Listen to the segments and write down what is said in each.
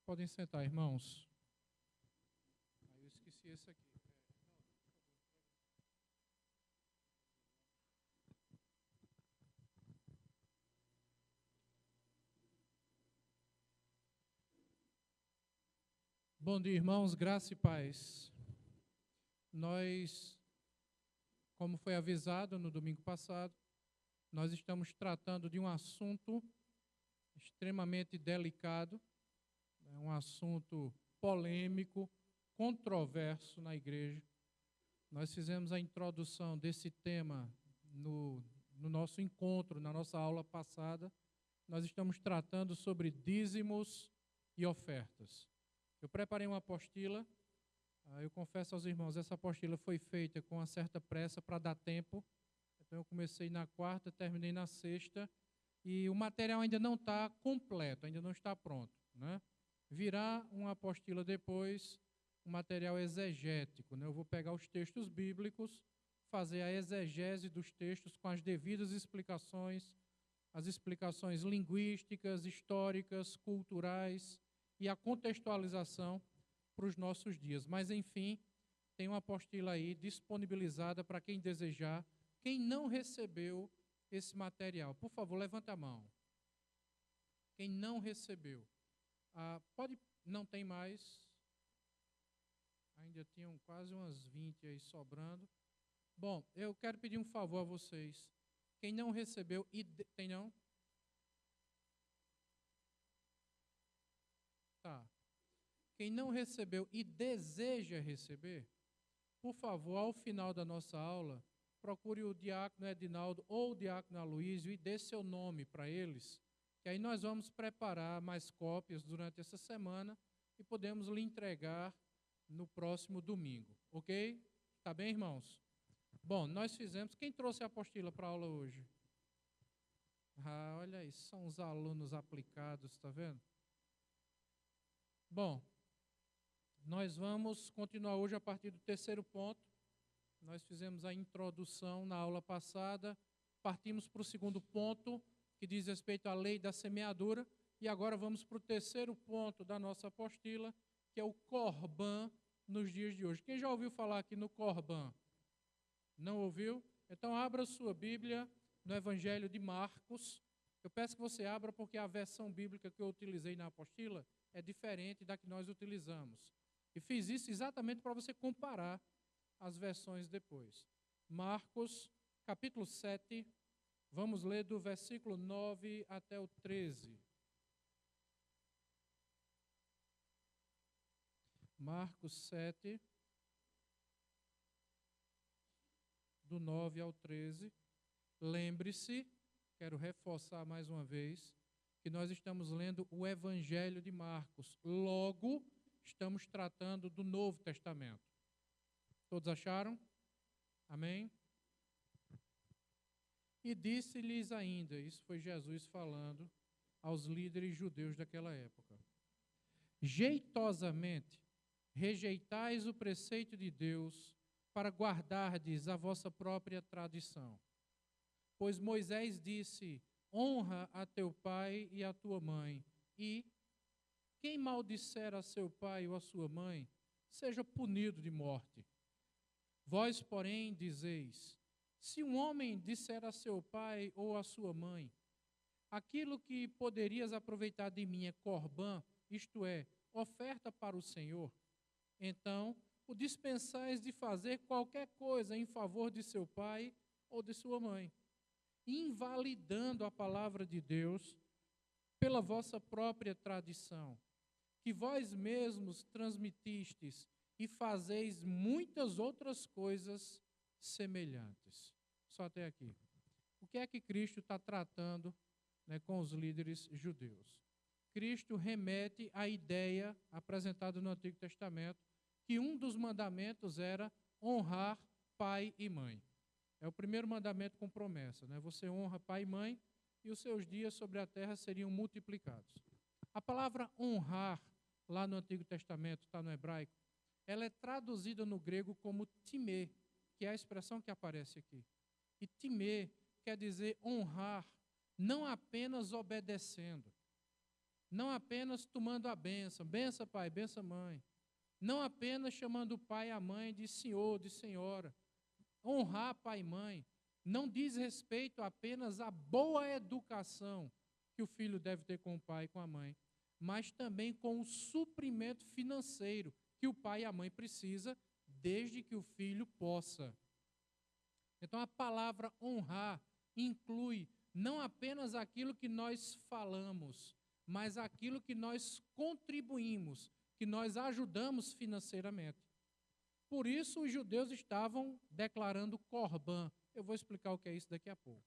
Podem sentar, irmãos. Eu esqueci esse aqui. Bom dia, irmãos, graça e paz. Nós, como foi avisado no domingo passado, nós estamos tratando de um assunto extremamente delicado, um assunto polêmico, controverso na igreja. Nós fizemos a introdução desse tema no nosso encontro, na nossa aula passada. Nós estamos tratando sobre dízimos e ofertas. Eu preparei uma apostila, eu confesso aos irmãos, essa apostila foi feita com uma certa pressa para dar tempo. Então eu comecei na quarta, terminei na sexta, e o material ainda não está completo, ainda não está pronto, né? Virá uma apostila depois, um material exegético, né? Eu vou pegar os textos bíblicos, fazer a exegese dos textos com as devidas explicações, as explicações linguísticas, históricas, culturais e a contextualização para os nossos dias. Mas, enfim, tem uma apostila aí disponibilizada para quem desejar. Quem não recebeu esse material, por favor, levanta a mão. Quem não recebeu. Pode, não tem mais. Ainda tinham quase umas 20 aí sobrando. Bom, eu quero pedir um favor a vocês. Quem não recebeu, tem não? Tá. Quem não recebeu e deseja receber, por favor, ao final da nossa aula, procure o diácono Edinaldo ou o diácono Aloísio e dê seu nome para eles, que aí nós vamos preparar mais cópias durante essa semana e podemos lhe entregar no próximo domingo, ok? Tá bem, irmãos? Bom, nós fizemos... Quem trouxe a apostila para a aula hoje? Olha aí, são os alunos aplicados, tá vendo? Bom, nós vamos continuar hoje a partir do terceiro ponto. Nós fizemos a introdução na aula passada, partimos para o segundo ponto, que diz respeito à lei da semeadura, e agora vamos para o terceiro ponto da nossa apostila, que é o Corban nos dias de hoje. Quem já ouviu falar aqui no Corban? Não ouviu? Então abra sua Bíblia no Evangelho de Marcos. Eu peço que você abra porque a versão bíblica que eu utilizei na apostila é diferente da que nós utilizamos. E fiz isso exatamente para você comparar as versões depois. Marcos, capítulo 7, vamos ler do versículo 9 até o 13. Marcos 7, do 9 ao 13. Lembre-se, quero reforçar mais uma vez, que nós estamos lendo o Evangelho de Marcos. Logo, estamos tratando do Novo Testamento. Todos acharam? Amém? E disse-lhes ainda, isso foi Jesus falando aos líderes judeus daquela época: jeitosamente rejeitais o preceito de Deus para guardardes a vossa própria tradição. Pois Moisés disse: honra a teu pai e a tua mãe, e quem maldisser a seu pai ou a sua mãe, seja punido de morte. Vós, porém, dizeis: se um homem disser a seu pai ou a sua mãe, aquilo que poderias aproveitar de mim é corbã, isto é, oferta para o Senhor, então o dispensais de fazer qualquer coisa em favor de seu pai ou de sua mãe, invalidando a palavra de Deus pela vossa própria tradição, que vós mesmos transmitistes e fazeis muitas outras coisas semelhantes. Só até aqui. O que é que Cristo está tratando, né, com os líderes judeus? Cristo remete à ideia apresentada no Antigo Testamento, que um dos mandamentos era honrar pai e mãe. É o primeiro mandamento com promessa, né? Você honra pai e mãe e os seus dias sobre a terra seriam multiplicados. A palavra honrar, lá no Antigo Testamento, está no hebraico, ela é traduzida no grego como timê, que é a expressão que aparece aqui. E timê quer dizer honrar, não apenas obedecendo. Não apenas tomando a bênção, benção pai, benção mãe. Não apenas chamando o pai e a mãe de senhor, de senhora. Honrar pai e mãe não diz respeito apenas à boa educação que o filho deve ter com o pai e com a mãe, mas também com o suprimento financeiro que o pai e a mãe precisam, desde que o filho possa. Então a palavra honrar inclui não apenas aquilo que nós falamos, mas aquilo que nós contribuímos, que nós ajudamos financeiramente. Por isso os judeus estavam declarando Corban. Eu vou explicar o que é isso daqui a pouco.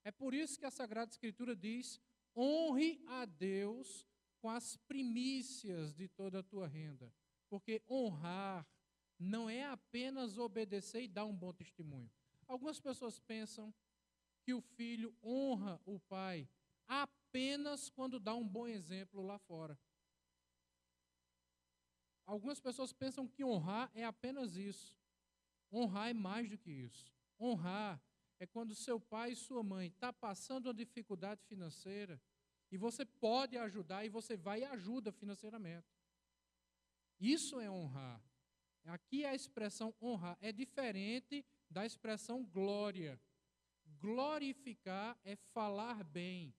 É por isso que a Sagrada Escritura diz: honre a Deus com as primícias de toda a tua renda. Porque honrar não é apenas obedecer e dar um bom testemunho. Algumas pessoas pensam que o filho honra o pai apenas quando dá um bom exemplo lá fora. Algumas pessoas pensam que honrar é apenas isso. Honrar é mais do que isso. Honrar é quando seu pai e sua mãe estão passando uma dificuldade financeira e você pode ajudar e você vai e ajuda financeiramente. Isso é honrar. Aqui a expressão honrar é diferente da expressão glória. Glorificar é falar bem.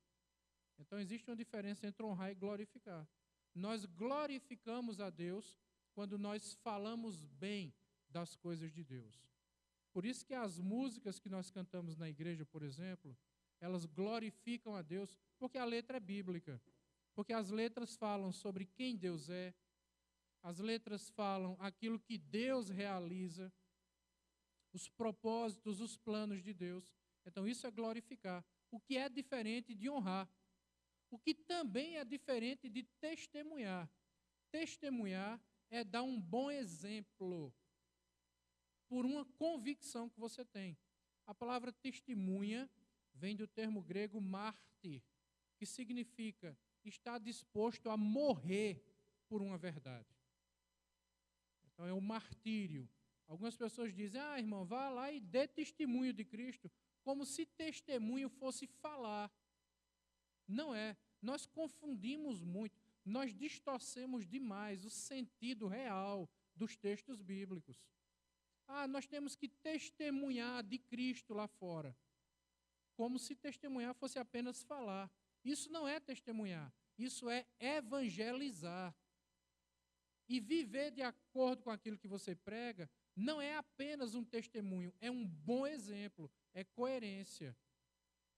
Então existe uma diferença entre honrar e glorificar. Nós glorificamos a Deus quando nós falamos bem das coisas de Deus. Por isso que as músicas que nós cantamos na igreja, por exemplo, elas glorificam a Deus porque a letra é bíblica. Porque as letras falam sobre quem Deus é, as letras falam aquilo que Deus realiza, os propósitos, os planos de Deus. Então isso é glorificar, o que é diferente de honrar. O que também é diferente de testemunhar. Testemunhar é dar um bom exemplo por uma convicção que você tem. A palavra testemunha vem do termo grego mártir, que significa estar disposto a morrer por uma verdade. Então é o martírio. Algumas pessoas dizem: irmão, vá lá e dê testemunho de Cristo, como se testemunho fosse falar. Não é. Nós confundimos muito, nós distorcemos demais o sentido real dos textos bíblicos. Nós temos que testemunhar de Cristo lá fora, como se testemunhar fosse apenas falar. Isso não é testemunhar, isso é evangelizar. E viver de acordo com aquilo que você prega não é apenas um testemunho, é um bom exemplo, é coerência.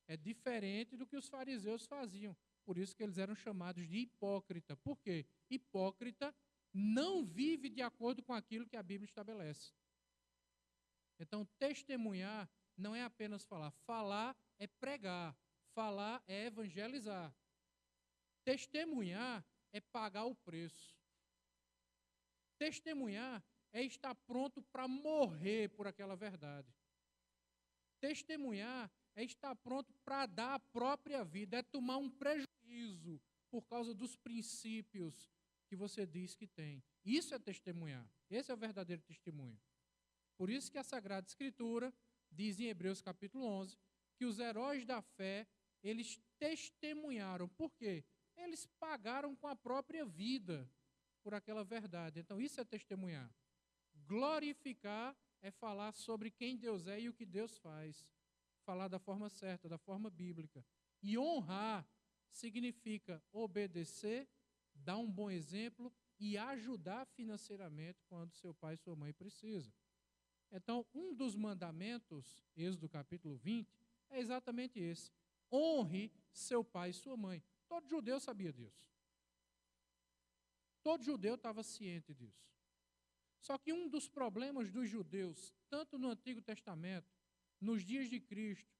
É diferente do que os fariseus faziam. Por isso que eles eram chamados de hipócrita. Por quê? Hipócrita não vive de acordo com aquilo que a Bíblia estabelece. Então, testemunhar não é apenas falar. Falar é pregar. Falar é evangelizar. Testemunhar é pagar o preço. Testemunhar é estar pronto para morrer por aquela verdade. Testemunhar é estar pronto para dar a própria vida, é tomar um prejuízo por causa dos princípios que você diz que tem. Isso é testemunhar. Esse é o verdadeiro testemunho. Por isso que a Sagrada Escritura diz em Hebreus capítulo 11 que os heróis da fé, eles testemunharam. Por quê? Eles pagaram com a própria vida por aquela verdade. Então isso é testemunhar. Glorificar é falar sobre quem Deus é e o que Deus faz. Falar da forma certa, da forma bíblica. E honrar significa obedecer, dar um bom exemplo e ajudar financeiramente quando seu pai e sua mãe precisam. Então, um dos mandamentos, Êxodo capítulo 20, é exatamente esse. Honre seu pai e sua mãe. Todo judeu sabia disso. Todo judeu estava ciente disso. Só que um dos problemas dos judeus, tanto no Antigo Testamento, nos dias de Cristo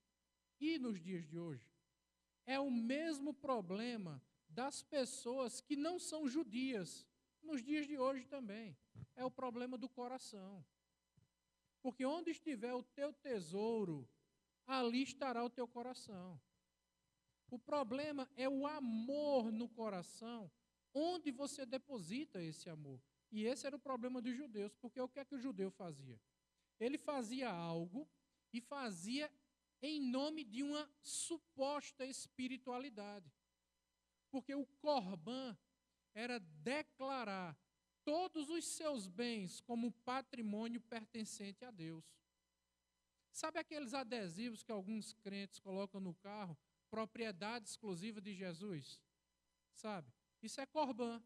e nos dias de hoje, é o mesmo problema das pessoas que não são judias, nos dias de hoje também. É o problema do coração. Porque onde estiver o teu tesouro, ali estará o teu coração. O problema é o amor no coração, onde você deposita esse amor. E esse era o problema dos judeus, porque o que é que o judeu fazia? Ele fazia algo e fazia em nome de uma suposta espiritualidade. Porque o Corbã era declarar todos os seus bens como patrimônio pertencente a Deus. Sabe aqueles adesivos que alguns crentes colocam no carro? Propriedade exclusiva de Jesus? Sabe? Isso é Corbã.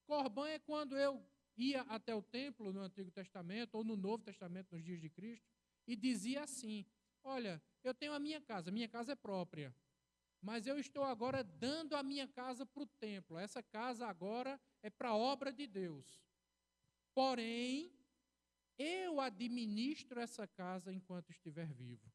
Corbã é quando eu ia até o templo no Antigo Testamento ou no Novo Testamento, nos dias de Cristo, e dizia assim: olha, eu tenho a minha casa é própria, mas eu estou agora dando a minha casa para o templo. Essa casa agora é para a obra de Deus. Porém, eu administro essa casa enquanto estiver vivo.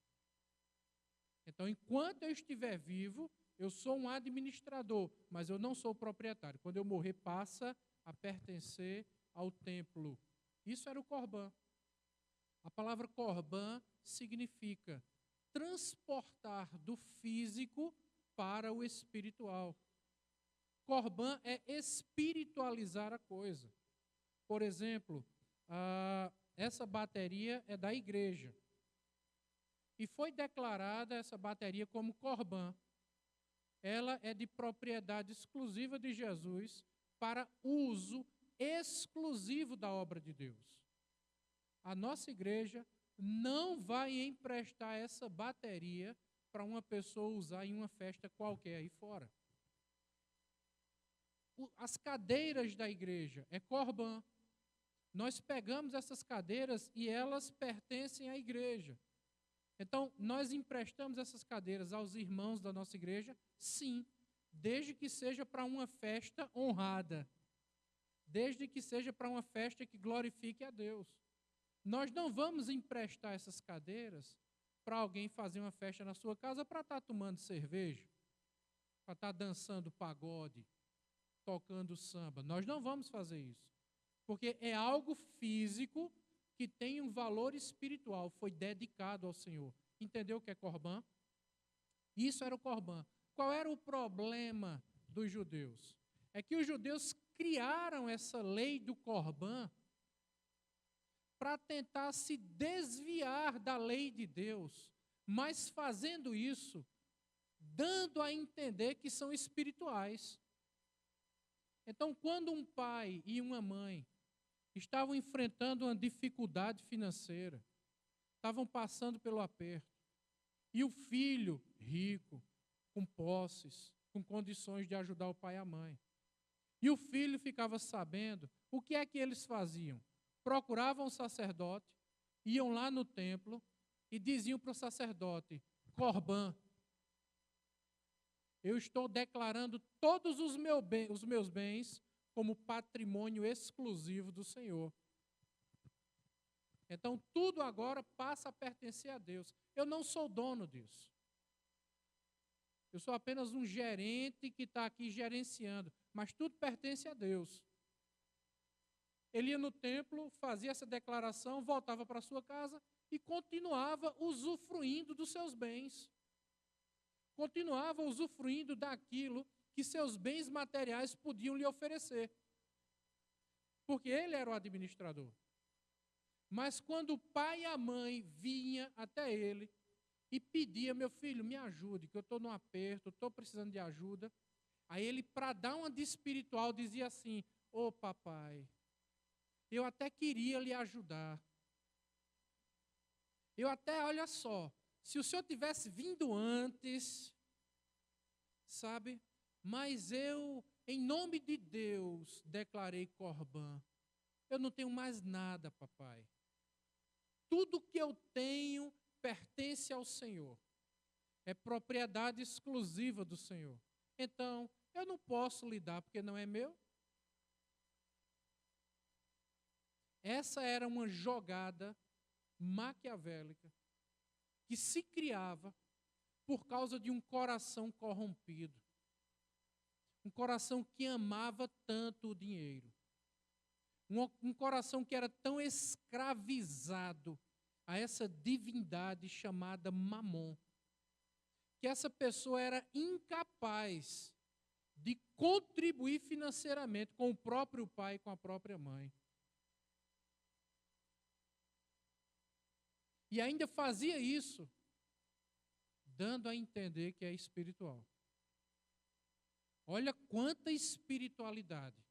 Então, enquanto eu estiver vivo, eu sou um administrador, mas eu não sou o proprietário. Quando eu morrer, passa a pertencer ao templo. Isso era o Corbã. A palavra Corbã significa transportar do físico para o espiritual. Corbã é espiritualizar a coisa. Por exemplo, essa bateria é da igreja. E foi declarada essa bateria como Corbã. Ela é de propriedade exclusiva de Jesus para uso exclusivo da obra de Deus. A nossa igreja não vai emprestar essa bateria para uma pessoa usar em uma festa qualquer aí fora. As cadeiras da igreja é Corbã. Nós pegamos essas cadeiras e elas pertencem à igreja. Então, nós emprestamos essas cadeiras aos irmãos da nossa igreja? Sim, desde que seja para uma festa honrada, desde que seja para uma festa que glorifique a Deus. Nós não vamos emprestar essas cadeiras para alguém fazer uma festa na sua casa para estar tomando cerveja, para estar dançando pagode, tocando samba. Nós não vamos fazer isso, porque é algo físico que tem um valor espiritual, foi dedicado ao Senhor. Entendeu o que é Corbã? Isso era o Corbã. Qual era o problema dos judeus? É que os judeus criaram essa lei do Corbã para tentar se desviar da lei de Deus, mas fazendo isso, dando a entender que são espirituais. Então, quando um pai e uma mãe estavam enfrentando uma dificuldade financeira, estavam passando pelo aperto, e o filho rico, com posses, com condições de ajudar o pai e a mãe, e o filho ficava sabendo, o que é que eles faziam? Procuravam o sacerdote, iam lá no templo e diziam para o sacerdote: Corbã, eu estou declarando todos os meus bens como patrimônio exclusivo do Senhor. Então, tudo agora passa a pertencer a Deus. Eu não sou dono disso. Eu sou apenas um gerente que está aqui gerenciando, mas tudo pertence a Deus. Ele ia no templo, fazia essa declaração, voltava para sua casa e continuava usufruindo dos seus bens. Continuava usufruindo daquilo que seus bens materiais podiam lhe oferecer. Porque ele era o administrador. Mas quando o pai e a mãe vinham até ele e pedia: meu filho, me ajude, que eu estou num aperto, estou precisando de ajuda. Aí ele, para dar uma de espiritual, dizia assim: ô papai, eu até queria lhe ajudar. Eu até, olha só, se o senhor tivesse vindo antes, sabe? Mas eu, em nome de Deus, declarei Corbã. Eu não tenho mais nada, papai. Tudo que eu tenho pertence ao Senhor. É propriedade exclusiva do Senhor. Então, eu não posso lhe dar porque não é meu. Essa era uma jogada maquiavélica que se criava por causa de um coração corrompido. Um coração que amava tanto o dinheiro. Um coração que era tão escravizado a essa divindade chamada Mamon, que essa pessoa era incapaz de contribuir financeiramente com o próprio pai e com a própria mãe. E ainda fazia isso, dando a entender que é espiritual. Olha quanta espiritualidade.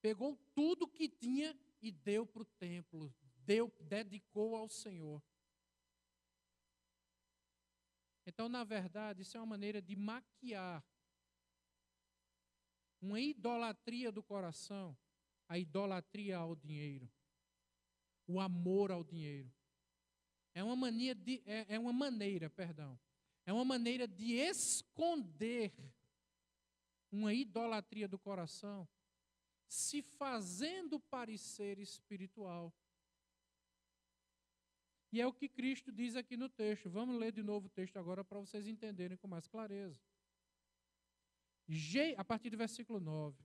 Pegou tudo que tinha e deu para o templo, dedicou ao Senhor. Então, na verdade, isso é uma maneira de maquiar uma idolatria do coração, a idolatria ao dinheiro, o amor ao dinheiro. É uma maneira de esconder uma idolatria do coração, se fazendo parecer espiritual. E é o que Cristo diz aqui no texto. Vamos ler de novo o texto agora para vocês entenderem com mais clareza. A partir do versículo 9.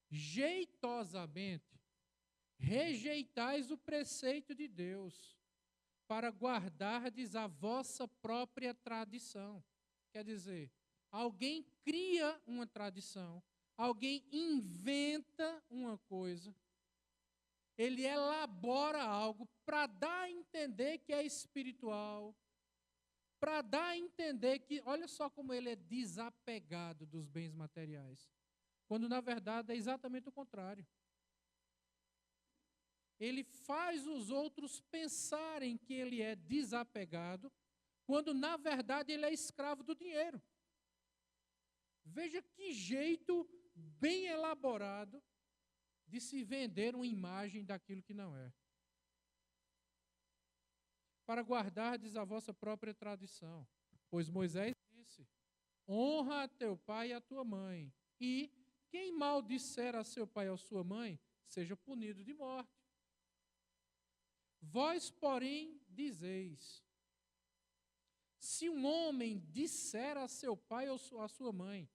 Jeitosamente rejeitais o preceito de Deus, para guardardes a vossa própria tradição. Quer dizer, alguém cria uma tradição, alguém inventa uma coisa, ele elabora algo para dar a entender que é espiritual, para dar a entender que, olha só como ele é desapegado dos bens materiais, quando na verdade é exatamente o contrário. Ele faz os outros pensarem que ele é desapegado, quando na verdade ele é escravo do dinheiro. Veja que jeito bem elaborado de se vender uma imagem daquilo que não é. Para guardardes a vossa própria tradição. Pois Moisés disse: honra a teu pai e a tua mãe, e quem maldisser a seu pai ou a sua mãe, seja punido de morte. Vós, porém, dizeis: se um homem disser a seu pai ou a sua mãe,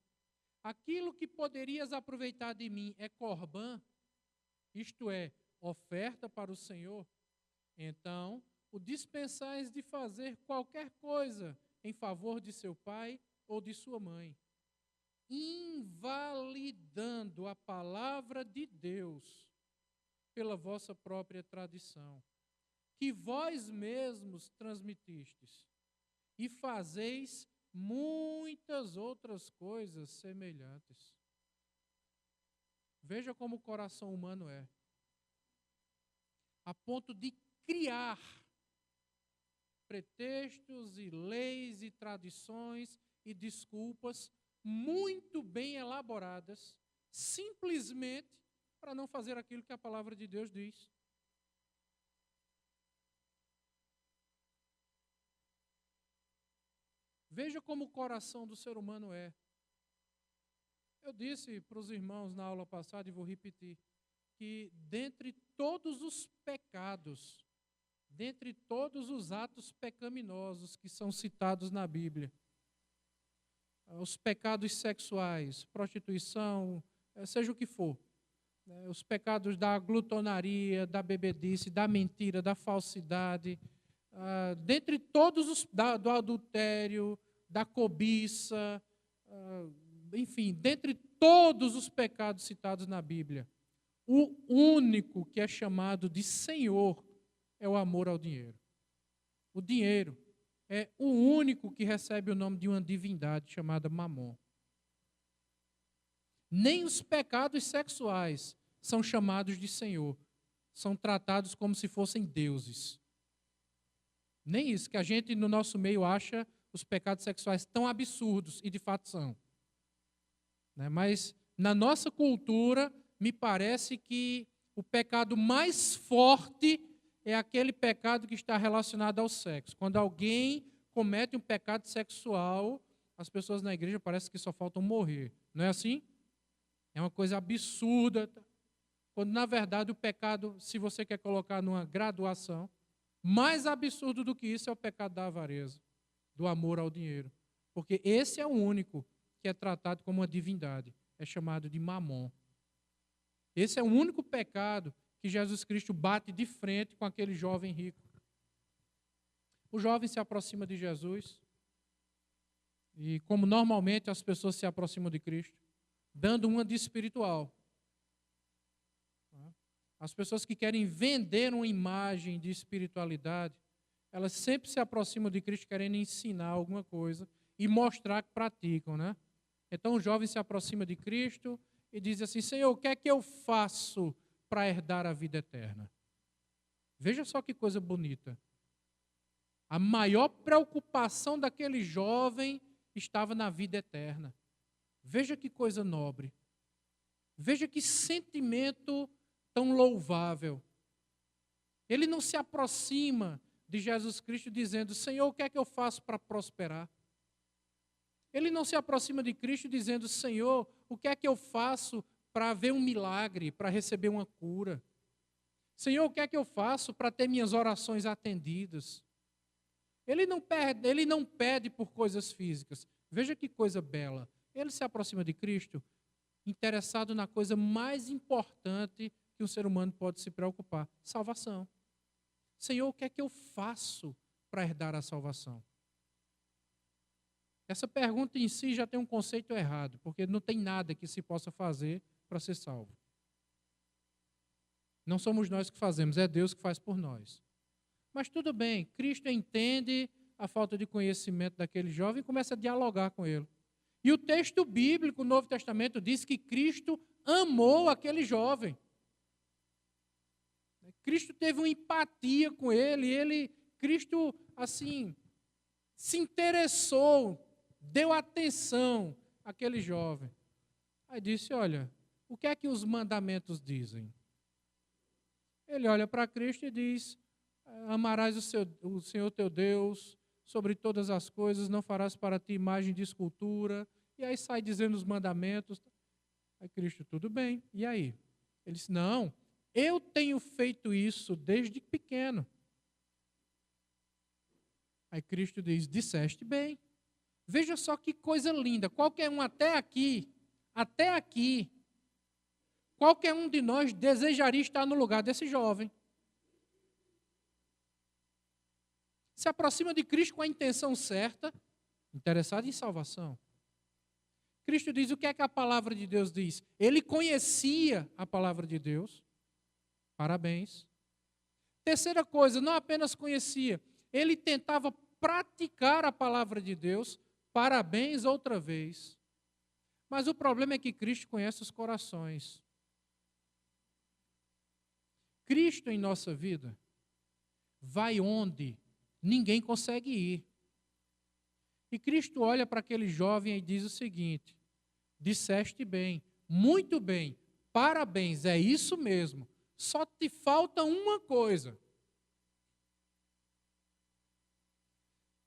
aquilo que poderias aproveitar de mim é corbã, isto é, oferta para o Senhor, então o dispensais de fazer qualquer coisa em favor de seu pai ou de sua mãe, invalidando a palavra de Deus pela vossa própria tradição, que vós mesmos transmitistes, e fazeis muitas outras coisas semelhantes. Veja como o coração humano é. A ponto de criar pretextos e leis e tradições e desculpas muito bem elaboradas, simplesmente para não fazer aquilo que a palavra de Deus diz. Veja como o coração do ser humano é. Eu disse para os irmãos na aula passada, e vou repetir, que dentre todos os pecados, dentre todos os atos pecaminosos que são citados na Bíblia, os pecados sexuais, prostituição, seja o que for, os pecados da glutonaria, da bebedice, da mentira, da falsidade, dentre todos os, do adultério, da cobiça, enfim, dentre todos os pecados citados na Bíblia, o único que é chamado de Senhor é o amor ao dinheiro. O dinheiro é o único que recebe o nome de uma divindade chamada Mamon. Nem os pecados sexuais são chamados de Senhor, são tratados como se fossem deuses. Nem isso, que a gente no nosso meio acha os pecados sexuais tão absurdos, e de fato são. Mas na nossa cultura, me parece que o pecado mais forte é aquele pecado que está relacionado ao sexo. Quando alguém comete um pecado sexual, as pessoas na igreja parecem que só faltam morrer. Não é assim? É uma coisa absurda. Quando, na verdade, o pecado, se você quer colocar numa graduação, mais absurdo do que isso é o pecado da avareza, do amor ao dinheiro. Porque esse é o único que é tratado como uma divindade. É chamado de Mamon. Esse é o único pecado que Jesus Cristo bate de frente com aquele jovem rico. O jovem se aproxima de Jesus, e como normalmente as pessoas se aproximam de Cristo, dando uma de espiritual. As pessoas que querem vender uma imagem de espiritualidade, elas sempre se aproximam de Cristo querendo ensinar alguma coisa e mostrar que praticam, né? Então o jovem se aproxima de Cristo e diz assim: Senhor, o que é que eu faço para herdar a vida eterna? Veja só que coisa bonita. A maior preocupação daquele jovem estava na vida eterna. Veja que coisa nobre. Veja que sentimento tão louvável. Ele não se aproxima de Jesus Cristo dizendo: Senhor, o que é que eu faço para prosperar? Ele não se aproxima de Cristo dizendo: Senhor, o que é que eu faço para ver um milagre, para receber uma cura? Senhor, o que é que eu faço para ter minhas orações atendidas? Ele não pede por coisas físicas. Veja que coisa bela. Ele se aproxima de Cristo interessado na coisa mais importante que um ser humano pode se preocupar: salvação. Senhor, o que é que eu faço para herdar a salvação? Essa pergunta em si já tem um conceito errado, porque não tem nada que se possa fazer para ser salvo. Não somos nós que fazemos, é Deus que faz por nós. Mas tudo bem, Cristo entende a falta de conhecimento daquele jovem e começa a dialogar com ele. E o texto bíblico, o Novo Testamento, diz que Cristo amou aquele jovem. Cristo teve uma empatia com ele, Cristo, assim, se interessou, deu atenção àquele jovem. Aí disse: olha, o que é que os mandamentos dizem? Ele olha para Cristo e diz: amarás o Senhor teu Deus sobre todas as coisas, não farás para ti imagem de escultura. E aí sai dizendo os mandamentos. Aí Cristo: tudo bem, e aí? Ele disse: não, eu tenho feito isso desde pequeno. Aí Cristo diz: disseste bem. Veja só que coisa linda. Qualquer um até aqui, qualquer um de nós desejaria estar no lugar desse jovem. Se aproxima de Cristo com a intenção certa, interessado em salvação. Cristo diz: o que é que a palavra de Deus diz? Ele conhecia a palavra de Deus. Parabéns. Terceira coisa, não apenas conhecia, ele tentava praticar a palavra de Deus. Parabéns outra vez. Mas o problema é que Cristo conhece os corações. Cristo em nossa vida vai onde ninguém consegue ir. E Cristo olha para aquele jovem e diz o seguinte: disseste bem, muito bem, parabéns, é isso mesmo. Só te falta uma coisa.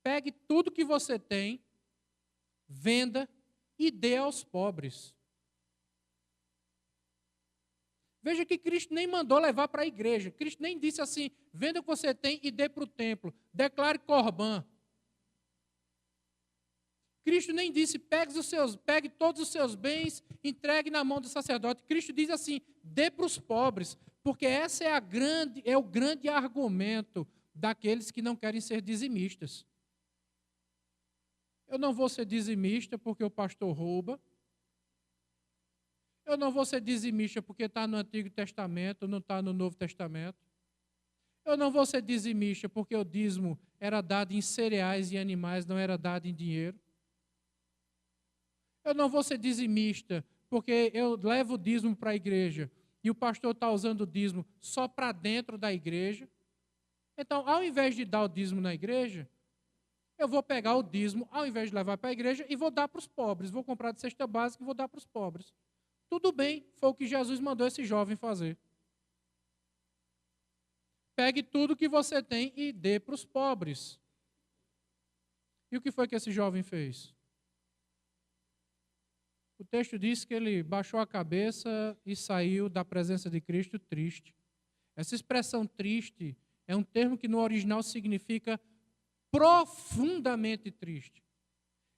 Pegue tudo que você tem, venda e dê aos pobres. Veja que Cristo nem mandou levar para a igreja. Cristo nem disse assim: venda o que você tem e dê para o templo. Declare Corban. Cristo nem disse: pegue todos os seus bens, entregue na mão do sacerdote. Cristo diz assim: dê para os pobres. Porque esse é o grande argumento daqueles que não querem ser dizimistas. Eu não vou ser dizimista porque o pastor rouba. Eu não vou ser dizimista porque está no Antigo Testamento, não está no Novo Testamento. Eu não vou ser dizimista porque o dízimo era dado em cereais e animais, não era dado em dinheiro. Eu não vou ser dizimista porque eu levo o dízimo para a igreja e o pastor está usando o dízimo só para dentro da igreja. Então, ao invés de dar o dízimo na igreja, eu vou pegar o dízimo, ao invés de levar para a igreja, e vou dar para os pobres. Vou comprar de cesta básica e vou dar para os pobres. Tudo bem, foi o que Jesus mandou esse jovem fazer. Pegue tudo que você tem e dê para os pobres. E o que foi que esse jovem fez? O texto diz que ele baixou a cabeça e saiu da presença de Cristo triste. Essa expressão triste é um termo que no original significa profundamente triste.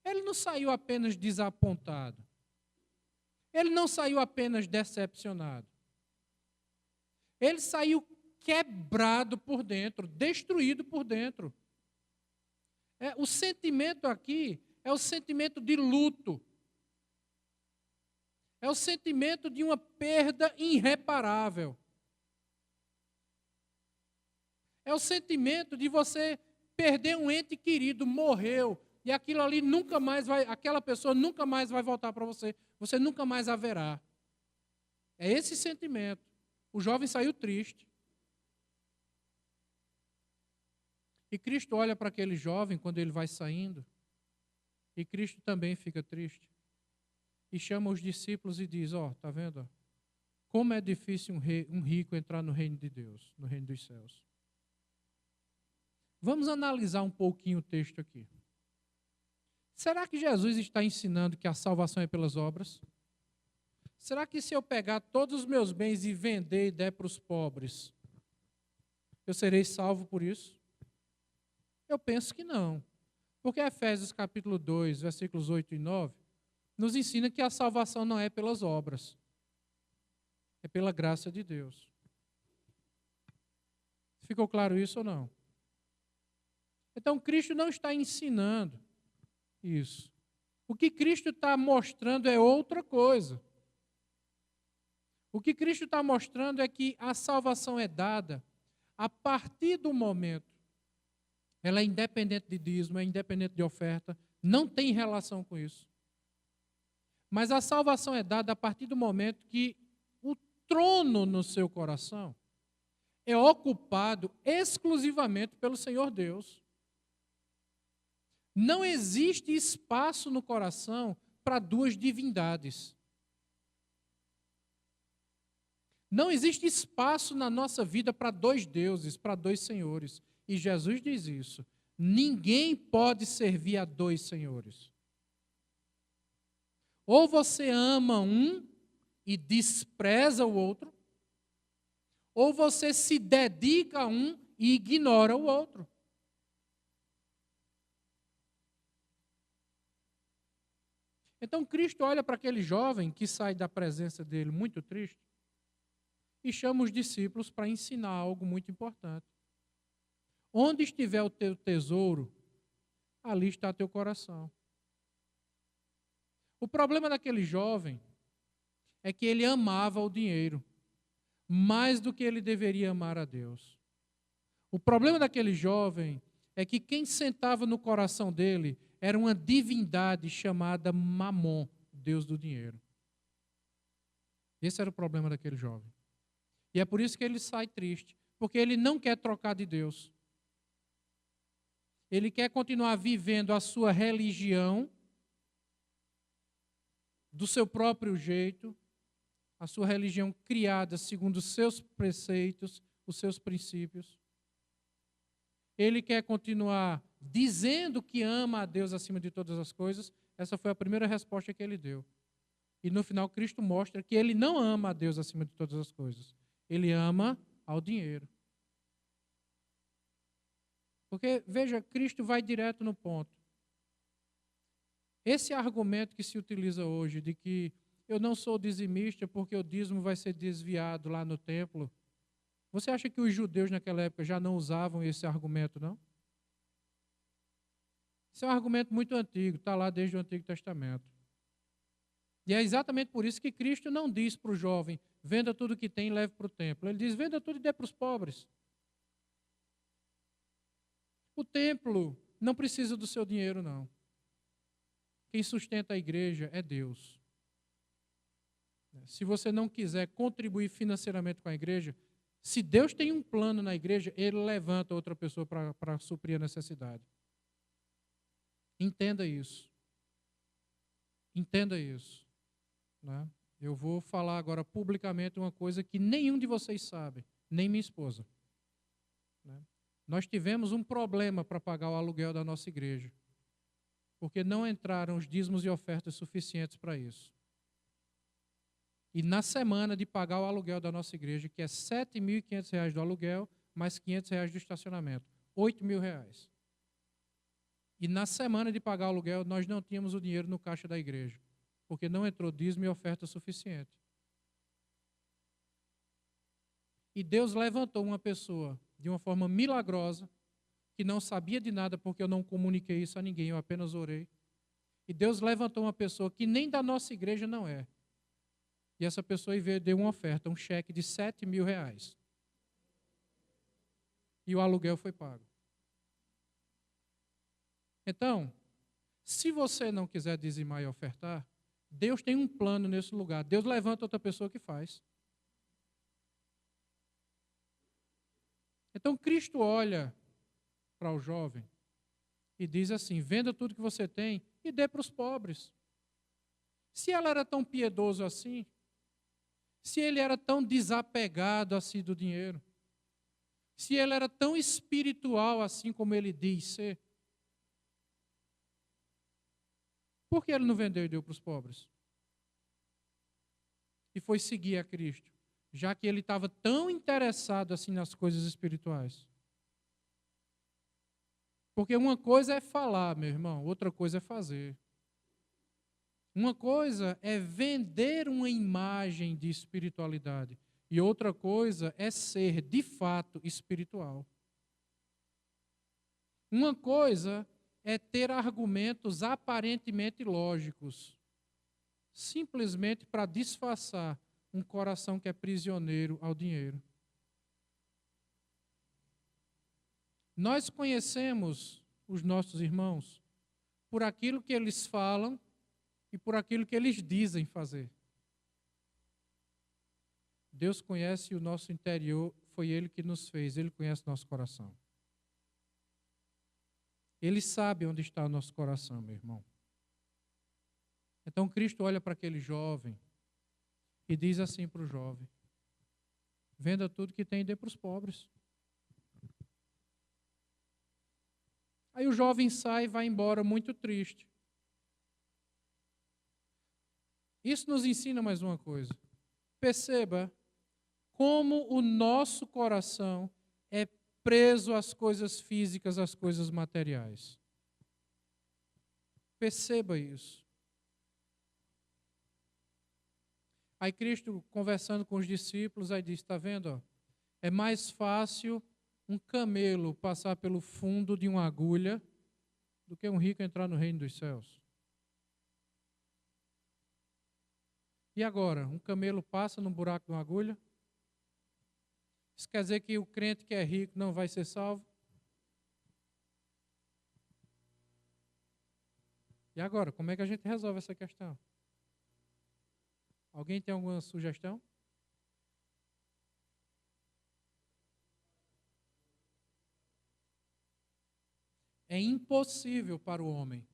Ele não saiu apenas desapontado. Ele não saiu apenas decepcionado. Ele saiu quebrado por dentro, destruído por dentro. O sentimento aqui é o sentimento de luto. É o sentimento de uma perda irreparável. É o sentimento de você perder um ente querido, morreu, e aquilo ali nunca mais vai, aquela pessoa nunca mais vai voltar para você, você nunca mais a verá. É esse sentimento. O jovem saiu triste. E Cristo olha para aquele jovem quando ele vai saindo, e Cristo também fica triste. E chama os discípulos e diz, tá vendo? Como é difícil um rico entrar no reino de Deus, no reino dos céus. Vamos analisar um pouquinho o texto aqui. Será que Jesus está ensinando que a salvação é pelas obras? Será que se eu pegar todos os meus bens e vender e der para os pobres, eu serei salvo por isso? Eu penso que não. Porque Efésios capítulo 2, versículos 8 e 9, nos ensina que a salvação não é pelas obras. É pela graça de Deus. Ficou claro isso ou não? Então, Cristo não está ensinando isso. O que Cristo está mostrando é outra coisa. O que Cristo está mostrando é que a salvação é dada a partir do momento. Ela é independente de dízimo, é independente de oferta, não tem relação com isso. Mas a salvação é dada a partir do momento que o trono no seu coração é ocupado exclusivamente pelo Senhor Deus. Não existe espaço no coração para duas divindades. Não existe espaço na nossa vida para dois deuses, para dois senhores. E Jesus diz isso. Ninguém pode servir a dois senhores. Ou você ama um e despreza o outro, ou você se dedica a um e ignora o outro. Então Cristo olha para aquele jovem que sai da presença dele muito triste e chama os discípulos para ensinar algo muito importante. Onde estiver o teu tesouro, ali está teu coração. O problema daquele jovem é que ele amava o dinheiro mais do que ele deveria amar a Deus. O problema daquele jovem é que quem sentava no coração dele era uma divindade chamada Mamon, Deus do dinheiro. Esse era o problema daquele jovem. E é por isso que ele sai triste, porque ele não quer trocar de Deus. Ele quer continuar vivendo a sua religião do seu próprio jeito, a sua religião criada segundo os seus preceitos, os seus princípios. Ele quer continuar dizendo que ama a Deus acima de todas as coisas. Essa foi a primeira resposta que ele deu. E no final, Cristo mostra que ele não ama a Deus acima de todas as coisas. Ele ama ao dinheiro. Porque, veja, Cristo vai direto no ponto. Esse argumento que se utiliza hoje de que eu não sou dizimista porque o dízimo vai ser desviado lá no templo, você acha que os judeus naquela época já não usavam esse argumento, não? Esse é um argumento muito antigo, está lá desde o Antigo Testamento. E é exatamente por isso que Cristo não diz para o jovem, venda tudo que tem e leve para o templo. Ele diz, venda tudo e dê para os pobres. O templo não precisa do seu dinheiro, não. Quem sustenta a igreja é Deus. Se você não quiser contribuir financeiramente com a igreja, se Deus tem um plano na igreja, Ele levanta outra pessoa para suprir a necessidade. Entenda isso. Entenda isso. Né? Eu vou falar agora publicamente uma coisa que nenhum de vocês sabe, nem minha esposa. Né? Nós tivemos um problema para pagar o aluguel da nossa igreja, porque não entraram os dízimos e ofertas suficientes para isso. E na semana de pagar o aluguel da nossa igreja, que é R$ 7.500 do aluguel, mais R$ 500 do estacionamento, R$ 8.000. E na semana de pagar o aluguel, nós não tínhamos o dinheiro no caixa da igreja, porque não entrou dízimo e oferta suficiente. E Deus levantou uma pessoa, de uma forma milagrosa, que não sabia de nada, porque eu não comuniquei isso a ninguém, eu apenas orei. E Deus levantou uma pessoa que nem da nossa igreja não é. E essa pessoa deu uma oferta, um cheque de R$ 7.000. E o aluguel foi pago. Então, Se você não quiser dizimar e ofertar, Deus tem um plano nesse lugar. Deus levanta outra pessoa que faz. Então Cristo olha para o jovem e diz assim: venda tudo que você tem e dê para os pobres. Se ela era tão piedoso assim, se ele era tão desapegado assim do dinheiro, se ele era tão espiritual assim como ele diz ser, por que ele não vendeu e deu para os pobres? E foi seguir a Cristo, já que ele estava tão interessado assim nas coisas espirituais. Porque uma coisa é falar, meu irmão, outra coisa é fazer. Uma coisa é vender uma imagem de espiritualidade e outra coisa é ser, de fato, espiritual. Uma coisa é ter argumentos aparentemente lógicos, simplesmente para disfarçar um coração que é prisioneiro ao dinheiro. Nós conhecemos os nossos irmãos por aquilo que eles falam e por aquilo que eles dizem fazer. Deus conhece o nosso interior, foi Ele que nos fez, Ele conhece o nosso coração. Ele sabe onde está o nosso coração, meu irmão. Então Cristo olha para aquele jovem e diz assim para o jovem: venda tudo que tem e dê para os pobres. Aí o jovem sai e vai embora muito triste. Isso nos ensina mais uma coisa. Perceba como o nosso coração é preso às coisas físicas, às coisas materiais. Perceba isso. Aí Cristo, conversando com os discípulos, aí diz, está vendo? Ó, é mais fácil um camelo passar pelo fundo de uma agulha do que um rico entrar no reino dos céus. E agora, um camelo passa no buraco de uma agulha? Isso quer dizer que o crente que é rico não vai ser salvo? E agora, como é que a gente resolve essa questão? Alguém tem alguma sugestão? É impossível para o homem.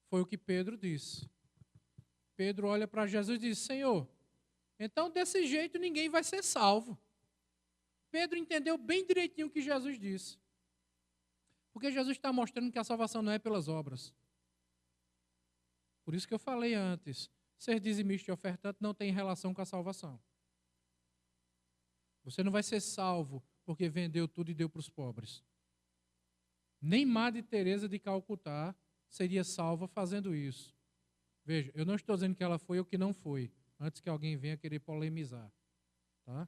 Foi o que Pedro disse. Pedro olha para Jesus e diz, Senhor, então desse jeito ninguém vai ser salvo. Pedro entendeu bem direitinho o que Jesus disse. Porque Jesus está mostrando que a salvação não é pelas obras. Por isso que eu falei antes, ser dizimista e ofertante não tem relação com a salvação. Você não vai ser salvo porque vendeu tudo e deu para os pobres. Nem Madre Teresa de Calcutá seria salva fazendo isso. Veja, eu não estou dizendo que ela foi ou que não foi, antes que alguém venha querer polemizar. Tá?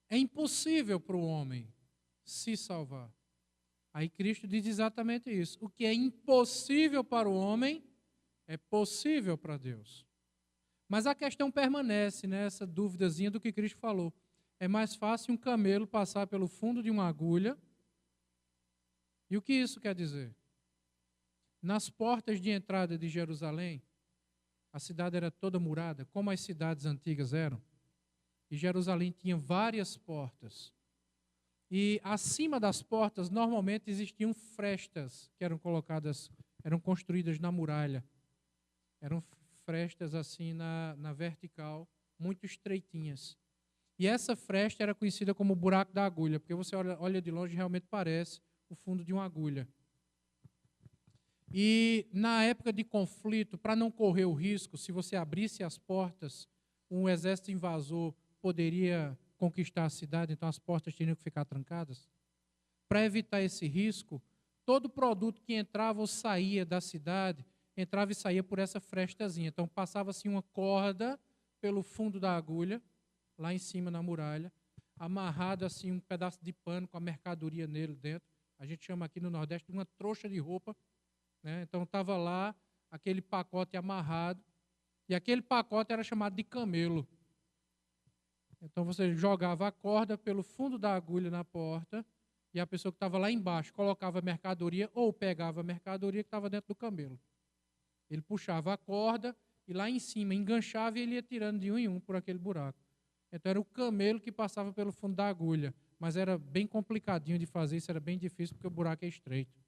É impossível para o homem se salvar. Aí Cristo diz exatamente isso. O que é impossível para o homem é possível para Deus. Mas a questão permanece nessa duvidazinha do que Cristo falou. É mais fácil um camelo passar pelo fundo de uma agulha. E o que isso quer dizer? Nas portas de entrada de Jerusalém, a cidade era toda murada, como as cidades antigas eram. E Jerusalém tinha várias portas. E acima das portas, normalmente, existiam frestas que eram colocadas, eram construídas na muralha. Eram frestas assim na vertical, muito estreitinhas. E essa fresta era conhecida como o buraco da agulha, porque você olha de longe e realmente parece o fundo de uma agulha. E na época de conflito, para não correr o risco, se você abrisse as portas, um exército invasor poderia conquistar a cidade, então as portas tinham que ficar trancadas. Para evitar esse risco, todo produto que entrava ou saía da cidade, entrava e saía por essa frestazinha. Então passava-se uma corda pelo fundo da agulha, lá em cima na muralha, amarrado assim um pedaço de pano com a mercadoria nele dentro. A gente chama aqui no Nordeste de uma trouxa de roupa, né? Então estava lá aquele pacote amarrado, e aquele pacote era chamado de camelo. Então você jogava a corda pelo fundo da agulha na porta, E a pessoa que estava lá embaixo colocava a mercadoria ou pegava a mercadoria que estava dentro do camelo. Ele puxava a corda e lá em cima enganchava e ele ia tirando de um em um por aquele buraco. Então era o camelo que passava pelo fundo da agulha. Mas era bem complicadinho de fazer, isso era bem difícil porque o buraco é estreito.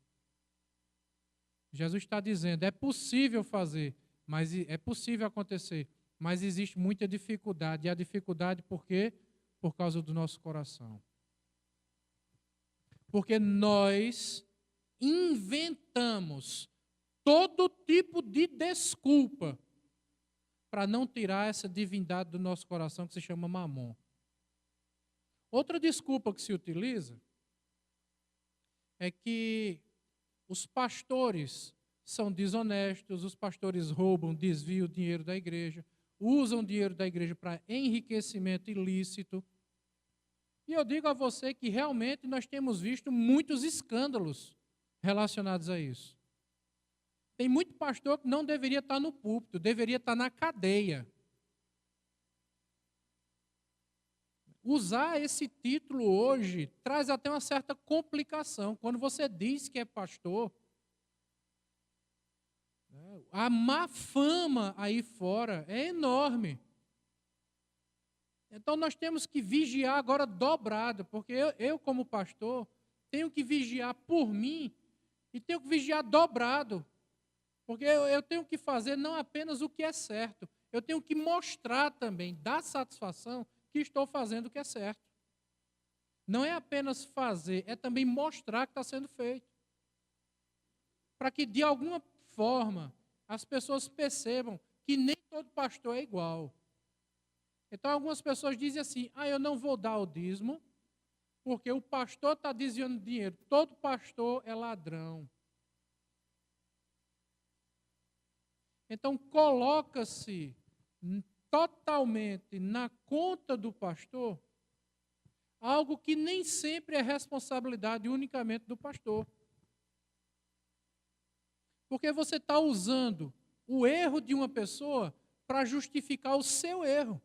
Jesus está dizendo, é possível fazer, mas é possível acontecer, mas existe muita dificuldade. E a dificuldade por quê? Por causa do nosso coração. Porque nós inventamos todo tipo de desculpa para não tirar essa divindade do nosso coração que se chama Mamon. Outra desculpa que se utiliza é que os pastores são desonestos, os pastores roubam, desviam o dinheiro da igreja, usam o dinheiro da igreja para enriquecimento ilícito. E eu digo a você que realmente nós temos visto muitos escândalos relacionados a isso. Tem muito pastor que não deveria estar no púlpito, deveria estar na cadeia. Usar esse título hoje traz até uma certa complicação. Quando você diz que é pastor, a má fama aí fora é enorme. Então nós temos que vigiar agora dobrado, porque eu como pastor, tenho que vigiar por mim e tenho que vigiar dobrado. Porque eu tenho que fazer não apenas o que é certo, eu tenho que mostrar também, dar satisfação que estou fazendo o que é certo. Não é apenas fazer, é também mostrar que está sendo feito. Para que, de alguma forma, as pessoas percebam que nem todo pastor é igual. Então, algumas pessoas dizem assim, eu não vou dar o dízimo, porque o pastor está desviando dinheiro. Todo pastor é ladrão. Então, coloca-se totalmente na conta do pastor algo que nem sempre é responsabilidade unicamente do pastor. Porque você está usando o erro de uma pessoa para justificar o seu erro.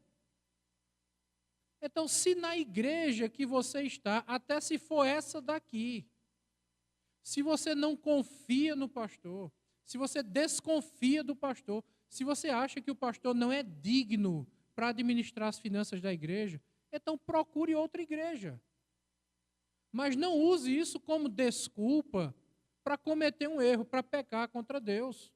Então, se na igreja que você está, até se for essa daqui, se você não confia no pastor, se você desconfia do pastor, se você acha que o pastor não é digno para administrar as finanças da igreja, então procure outra igreja. Mas não use isso como desculpa para cometer um erro, para pecar contra Deus.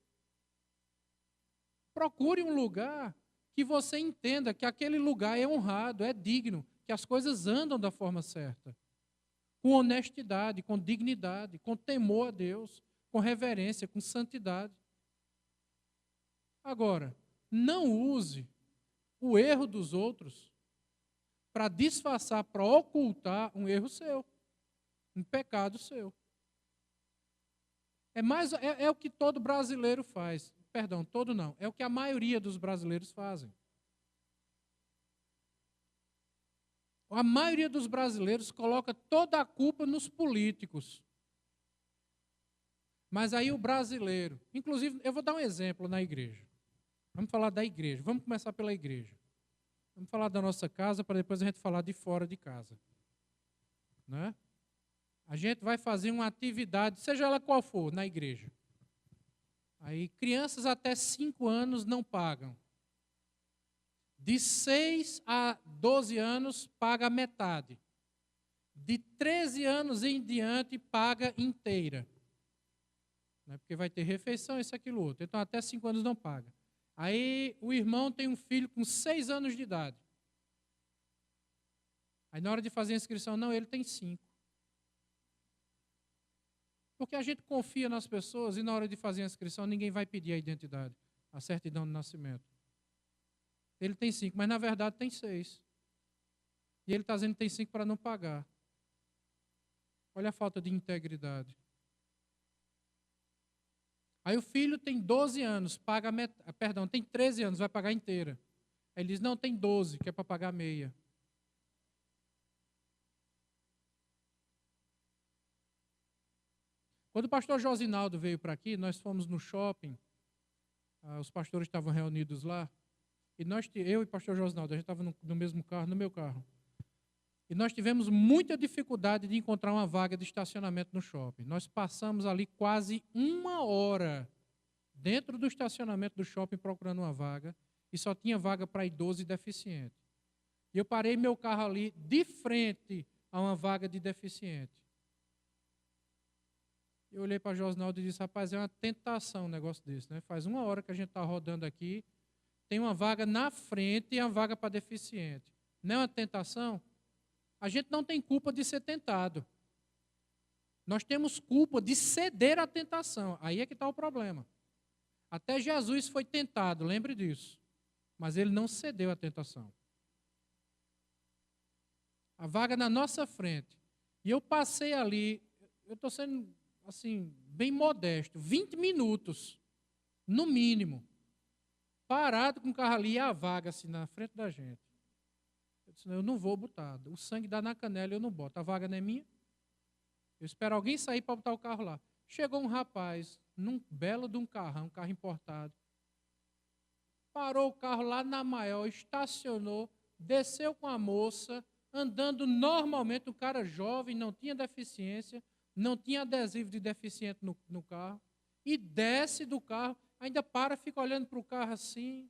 Procure um lugar que você entenda que aquele lugar é honrado, é digno, que as coisas andam da forma certa. Com honestidade, com dignidade, com temor a Deus, com reverência, com santidade. Agora, não use o erro dos outros para disfarçar, para ocultar um erro seu, um pecado seu. É o que todo brasileiro faz. Perdão, todo não. É o que a maioria dos brasileiros fazem. A maioria dos brasileiros coloca toda a culpa nos políticos. Mas aí o brasileiro, inclusive, eu vou dar um exemplo na igreja. Vamos falar da igreja. Vamos começar pela igreja. Vamos falar da nossa casa para depois a gente falar de fora de casa. Né? A gente vai fazer uma atividade, seja ela qual for, na igreja. Aí crianças até 5 anos não pagam. De 6 a 12 anos paga metade. De 13 anos em diante paga inteira. Né? Porque vai ter refeição, isso, aquilo, outro. Então até 5 anos não paga. Aí o irmão tem um filho com 6 anos de idade. Aí na hora de fazer a inscrição, não, ele tem 5. Porque a gente confia nas pessoas e na hora de fazer a inscrição ninguém vai pedir a identidade, a certidão de nascimento. Ele tem 5, mas na verdade tem 6. E ele está dizendo que tem 5 para não pagar. Olha a falta de integridade. Aí o filho tem 12 anos, paga tem 13 anos, vai pagar inteira. Aí ele diz, não, tem 12, que é para pagar meia. Quando o pastor Josinaldo veio para aqui, nós fomos no shopping, os pastores estavam reunidos lá, e eu e o pastor Josinaldo, a gente estava no mesmo carro, no meu carro. E nós tivemos muita dificuldade de encontrar uma vaga de estacionamento no shopping. Nós passamos ali quase 1 hora dentro do estacionamento do shopping procurando uma vaga, e só tinha vaga para idoso e deficiente. E eu parei meu carro ali de frente a uma vaga de deficiente. Eu olhei para Josnaldo e disse, rapaz, é uma tentação um negócio desse, né? Faz 1 hora que a gente está rodando aqui, tem uma vaga na frente e uma vaga para deficiente. Não é uma tentação? A gente não tem culpa de ser tentado. Nós temos culpa de ceder à tentação. Aí é que está o problema. Até Jesus foi tentado, lembre disso. Mas ele não cedeu à tentação. A vaga na nossa frente. E eu passei ali, eu estou sendo, assim, bem modesto, 20 minutos, no mínimo, parado com o carro ali e a vaga, assim, na frente da gente. Eu disse, eu não vou botar. O sangue dá na canela e eu não boto. A vaga não é minha. Eu espero alguém sair para botar o carro lá. Chegou um rapaz, num belo de um carro importado. Parou o carro lá na maior, estacionou, desceu com a moça, andando normalmente, um cara jovem, não tinha deficiência, não tinha adesivo de deficiente no carro, e desce do carro, ainda para, fica olhando para o carro assim.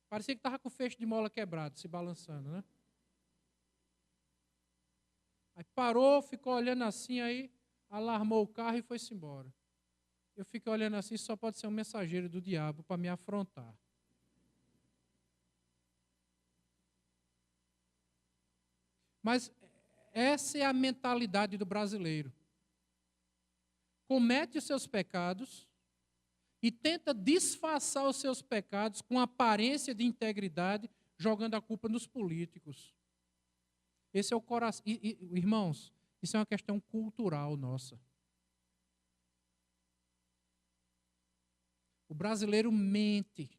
Parecia que estava com o feixe de mola quebrado, se balançando, né? Aí parou, ficou olhando assim, aí alarmou o carro e foi-se embora. Eu fiquei olhando assim, só pode ser um mensageiro do diabo para me afrontar. Mas essa é a mentalidade do brasileiro. Comete os seus pecados e tenta disfarçar os seus pecados com aparência de integridade, jogando a culpa nos políticos. Esse é o coração. Irmãos, isso é uma questão cultural nossa. O brasileiro mente.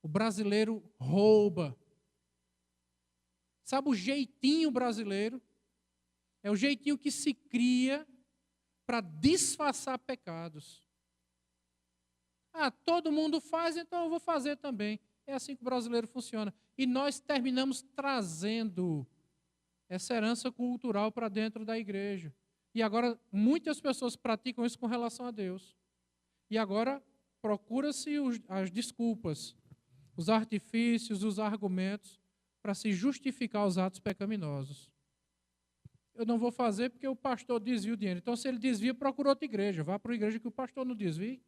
O brasileiro rouba. Sabe o jeitinho brasileiro? É o jeitinho que se cria para disfarçar pecados. Ah, todo mundo faz, então eu vou fazer também. É assim que o brasileiro funciona. E nós terminamos trazendo essa herança cultural para dentro da igreja. E agora muitas pessoas praticam isso com relação a Deus. E agora procura-se as desculpas, os artifícios, os argumentos para se justificar os atos pecaminosos. Eu não vou fazer porque o pastor desvia o dinheiro. Então, se ele desvia, procura outra igreja. Vá para a igreja que o pastor não desvie.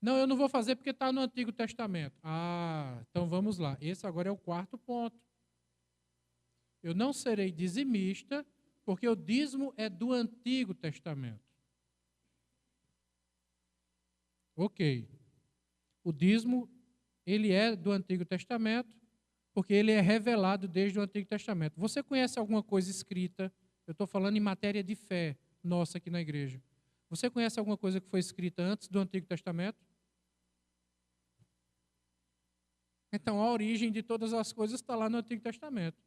Não, eu não vou fazer porque está no Antigo Testamento. Ah, então vamos lá. Esse agora é o 4º ponto. Eu não serei dizimista porque o dízimo é do Antigo Testamento. Ok. O dízimo, ele é do Antigo Testamento, porque ele é revelado desde o Antigo Testamento. Você conhece alguma coisa escrita? Eu estou falando em matéria de fé nossa aqui na igreja. Você conhece alguma coisa que foi escrita antes do Antigo Testamento? Então, a origem de todas as coisas está lá no Antigo Testamento.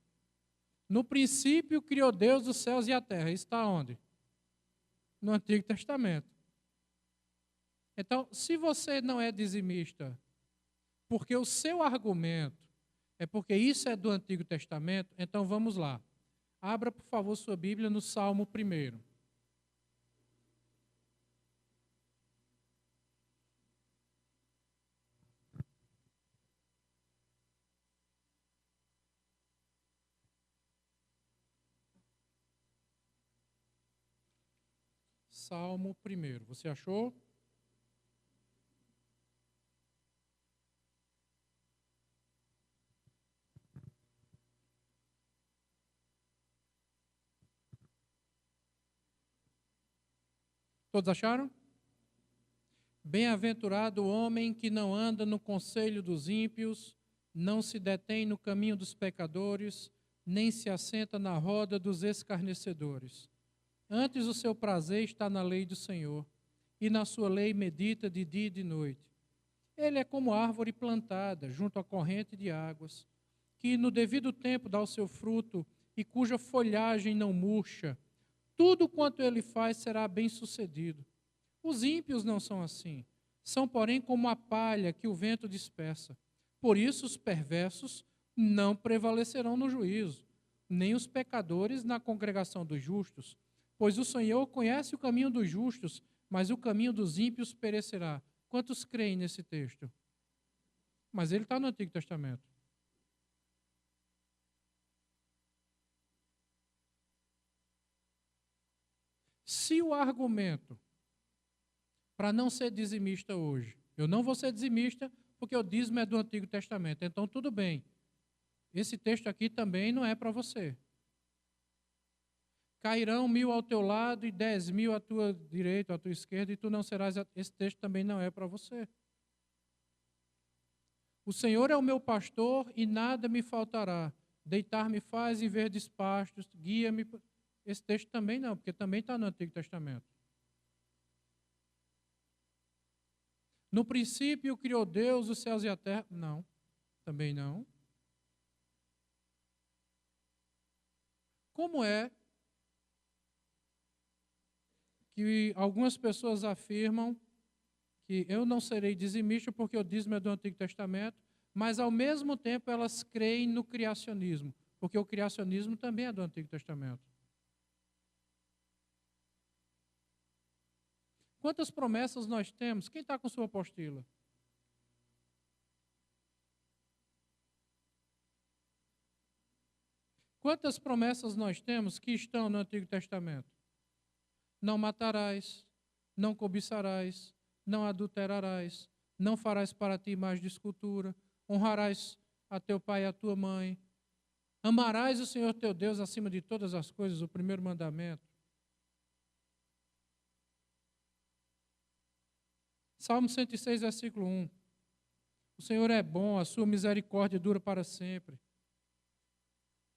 No princípio, criou Deus os céus e a terra. Isso está onde? No Antigo Testamento. Então, se você não é dizimista, porque o seu argumento é porque isso é do Antigo Testamento, então vamos lá. Abra, por favor, sua Bíblia no Salmo 1. Salmo 1. Você achou? Todos acharam? Bem-aventurado o homem que não anda no conselho dos ímpios, não se detém no caminho dos pecadores, nem se assenta na roda dos escarnecedores. Antes o seu prazer está na lei do Senhor, e na sua lei medita de dia e de noite. Ele é como árvore plantada junto à corrente de águas, que no devido tempo dá o seu fruto e cuja folhagem não murcha. Tudo quanto ele faz será bem-sucedido. Os ímpios não são assim. São, porém, como a palha que o vento dispersa. Por isso os perversos não prevalecerão no juízo, nem os pecadores na congregação dos justos. Pois o Senhor conhece o caminho dos justos, mas o caminho dos ímpios perecerá. Quantos creem nesse texto? Mas ele está no Antigo Testamento. Se o argumento para não ser dizimista hoje, eu não vou ser dizimista porque o dízimo é do Antigo Testamento, então tudo bem. Esse texto aqui também não é para você. Cairão 1000 ao teu lado e 10.000 à tua direita, à tua esquerda, e tu não serás. Esse texto também não é para você. O Senhor é o meu pastor e nada me faltará. Deitar-me faz em verdes pastos, guia-me. Esse texto também não, porque também está no Antigo Testamento. No princípio criou Deus os céus e a terra. Não, também não. Como é que algumas pessoas afirmam que eu não serei dizimista porque o dízimo é do Antigo Testamento, mas ao mesmo tempo elas creem no criacionismo, porque o criacionismo também é do Antigo Testamento. Quantas promessas nós temos? Quem está com sua apostila? Quantas promessas nós temos que estão no Antigo Testamento? Não matarás, não cobiçarás, não adulterarás, não farás para ti imagem de escultura, honrarás a teu pai e a tua mãe, amarás o Senhor teu Deus acima de todas as coisas, o primeiro mandamento. Salmo 106, versículo 1. O Senhor é bom, a sua misericórdia dura para sempre.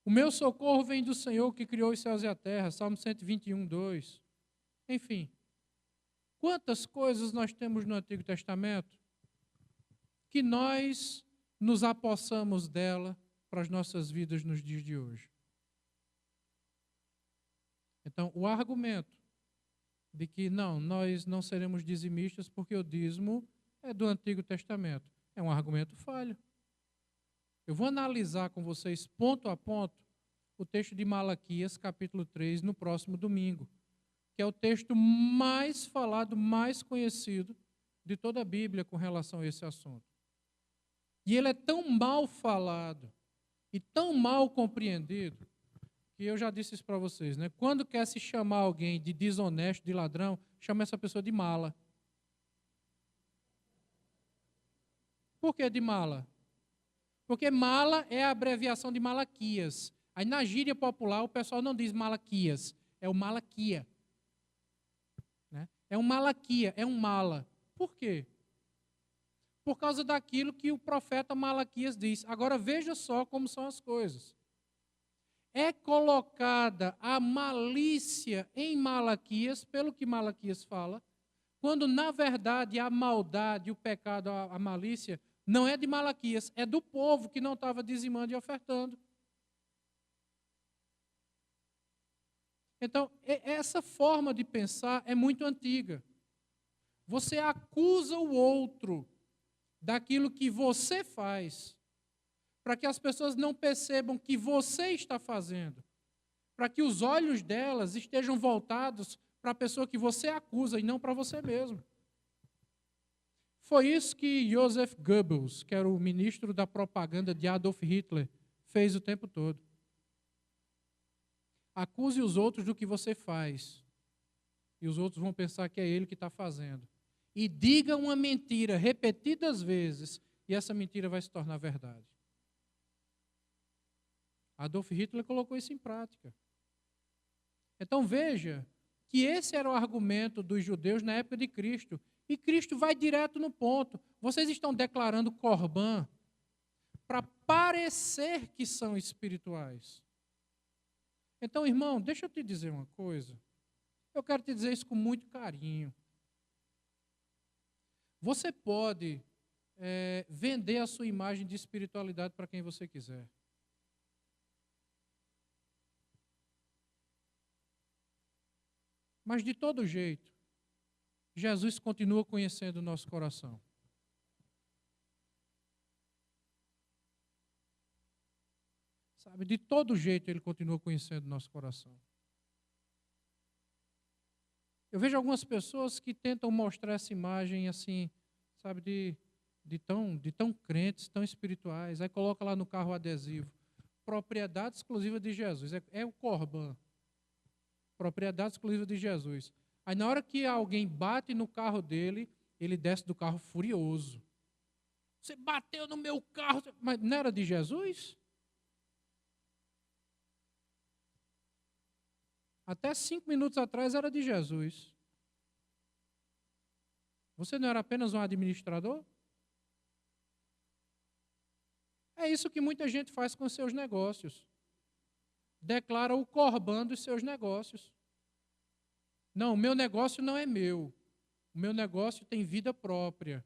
O meu socorro vem do Senhor que criou os céus e a terra. Salmo 121, 2. Enfim, quantas coisas nós temos no Antigo Testamento que nós nos apossamos dela para as nossas vidas nos dias de hoje. Então, o argumento de que não, nós não seremos dizimistas porque o dízimo é do Antigo Testamento é um argumento falho. Eu vou analisar com vocês, ponto a ponto, o texto de Malaquias, capítulo 3, no próximo domingo, que é o texto mais falado, mais conhecido de toda a Bíblia com relação a esse assunto. E ele é tão mal falado e tão mal compreendido, que eu já disse isso para vocês, né? Quando quer se chamar alguém de desonesto, de ladrão, chama essa pessoa de mala. Por que de mala? Porque mala é a abreviação de Malaquias. Aí na gíria popular o pessoal não diz Malaquias, é o Malaquia. Né? É um Malaquia, é um mala. Por quê? Por causa daquilo que o profeta Malaquias diz. Agora veja só como são as coisas. É colocada a malícia em Malaquias, pelo que Malaquias fala, quando na verdade a maldade, o pecado, a malícia, não é de Malaquias, é do povo que não estava dizimando e ofertando. Então, essa forma de pensar é muito antiga. Você acusa o outro daquilo que você faz, para que as pessoas não percebam que você está fazendo, para que os olhos delas estejam voltados para a pessoa que você acusa e não para você mesmo. Foi isso que Joseph Goebbels, que era o ministro da propaganda de Adolf Hitler, fez o tempo todo. Acuse os outros do que você faz, e os outros vão pensar que é ele que está fazendo. E diga uma mentira repetidas vezes, e essa mentira vai se tornar verdade. Adolf Hitler colocou isso em prática. Então veja que esse era o argumento dos judeus na época de Cristo. E Cristo vai direto no ponto. Vocês estão declarando Corban para parecer que são espirituais. Então, irmão, deixa eu te dizer uma coisa. Eu quero te dizer isso com muito carinho. Você pode vender a sua imagem de espiritualidade para quem você quiser. Mas, de todo jeito, Jesus continua conhecendo o nosso coração. Sabe, de todo jeito Ele continua conhecendo o nosso coração. Eu vejo algumas pessoas que tentam mostrar essa imagem assim, sabe, de tão crentes, tão espirituais. Aí coloca lá no carro o adesivo. Propriedade exclusiva de Jesus. É o Corban. Propriedade exclusiva de Jesus. Aí na hora que alguém bate no carro dele, ele desce do carro furioso. Você bateu no meu carro. Mas não era de Jesus? Até 5 minutos atrás era de Jesus. Você não era apenas um administrador? É isso que muita gente faz com seus negócios. Declara o Corban dos seus negócios. Não, o meu negócio não é meu. O meu negócio tem vida própria.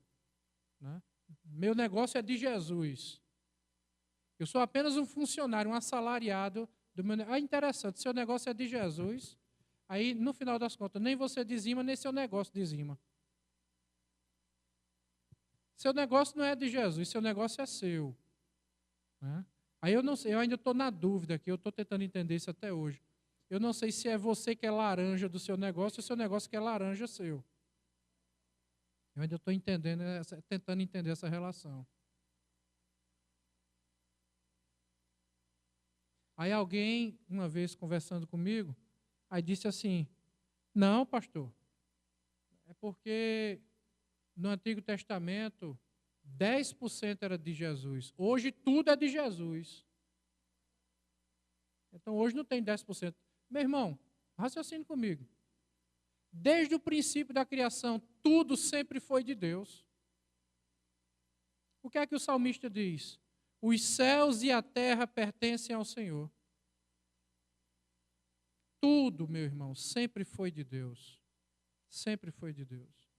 Né? Meu negócio é de Jesus. Eu sou apenas um funcionário, um assalariado do meu negócio. Ah, interessante, seu negócio é de Jesus. Aí, no final das contas, nem você dizima, nem seu negócio dizima. Seu negócio não é de Jesus, seu negócio é seu. Né? Aí eu não sei, eu ainda estou na dúvida aqui, eu estou tentando entender isso até hoje. Eu não sei se é você que é laranja do seu negócio ou seu negócio que é laranja seu. Eu ainda estou entendendo, tentando entender essa relação. Aí alguém, uma vez conversando comigo, aí disse assim, não, pastor, é porque no Antigo Testamento 10% era de Jesus. Hoje tudo é de Jesus. Então hoje não tem 10%. Meu irmão, raciocine comigo. Desde o princípio da criação, tudo sempre foi de Deus. O que é que o salmista diz? Os céus e a terra pertencem ao Senhor. Tudo, meu irmão, sempre foi de Deus. Sempre foi de Deus.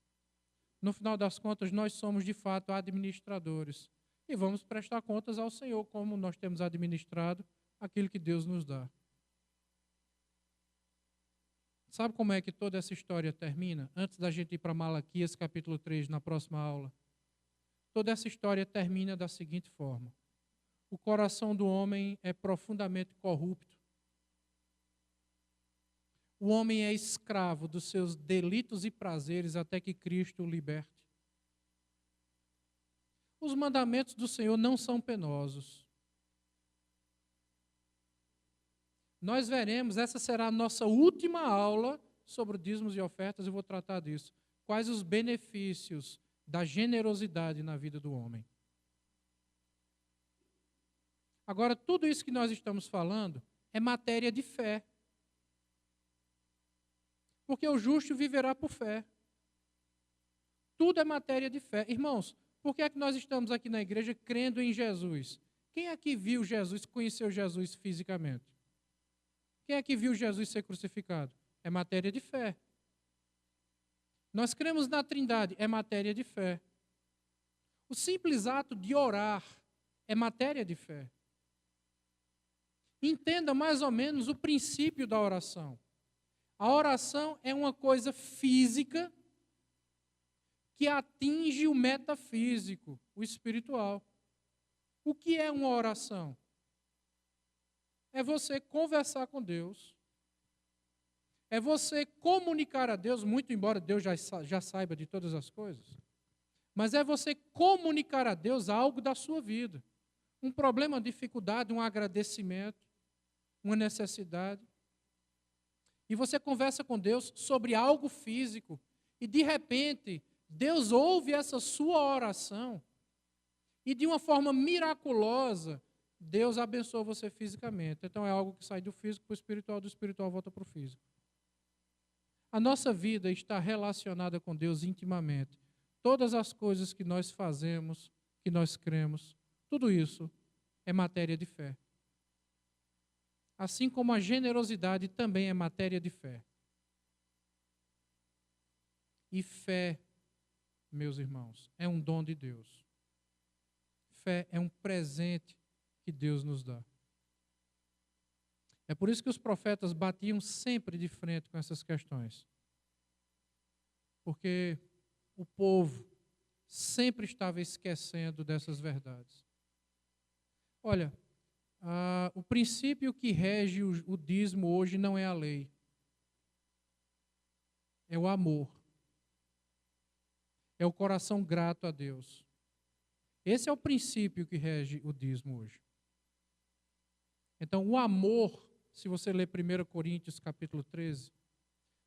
No final das contas, nós somos de fato administradores. E vamos prestar contas ao Senhor, como nós temos administrado aquilo que Deus nos dá. Sabe como é que toda essa história termina? Antes da gente ir para Malaquias, capítulo 3, na próxima aula. Toda essa história termina da seguinte forma. O coração do homem é profundamente corrupto. O homem é escravo dos seus delitos e prazeres até que Cristo o liberte. Os mandamentos do Senhor não são penosos. Nós veremos, essa será a nossa última aula sobre dízimos e ofertas, eu vou tratar disso. Quais os benefícios da generosidade na vida do homem. Agora, tudo isso que nós estamos falando é matéria de fé. Porque o justo viverá por fé. Tudo é matéria de fé. Irmãos, por que é que nós estamos aqui na igreja crendo em Jesus? Quem aqui viu Jesus, conheceu Jesus fisicamente? Quem aqui viu Jesus ser crucificado? É matéria de fé. Nós cremos na Trindade, é matéria de fé. O simples ato de orar é matéria de fé. Entenda mais ou menos o princípio da oração. A oração é uma coisa física que atinge o metafísico, o espiritual. O que é uma oração? É você conversar com Deus. É você comunicar a Deus, muito embora Deus já saiba de todas as coisas. Mas é você comunicar a Deus algo da sua vida. Um problema, uma dificuldade, um agradecimento, uma necessidade. E você conversa com Deus sobre algo físico. E, de repente, Deus ouve essa sua oração. E, de uma forma miraculosa, Deus abençoa você fisicamente. Então, é algo que sai do físico para o espiritual, do espiritual volta para o físico. A nossa vida está relacionada com Deus intimamente. Todas as coisas que nós fazemos, que nós cremos, tudo isso é matéria de fé. Assim como a generosidade também é matéria de fé. E fé, meus irmãos, é um dom de Deus. Fé é um presente que Deus nos dá. É por isso que os profetas batiam sempre de frente com essas questões. Porque o povo sempre estava esquecendo dessas verdades. Olha, O princípio que rege o dízimo hoje não é a lei, é o amor, é o coração grato a Deus. Esse é o princípio que rege o dízimo hoje. Então, o amor, se você ler 1 Coríntios capítulo 13,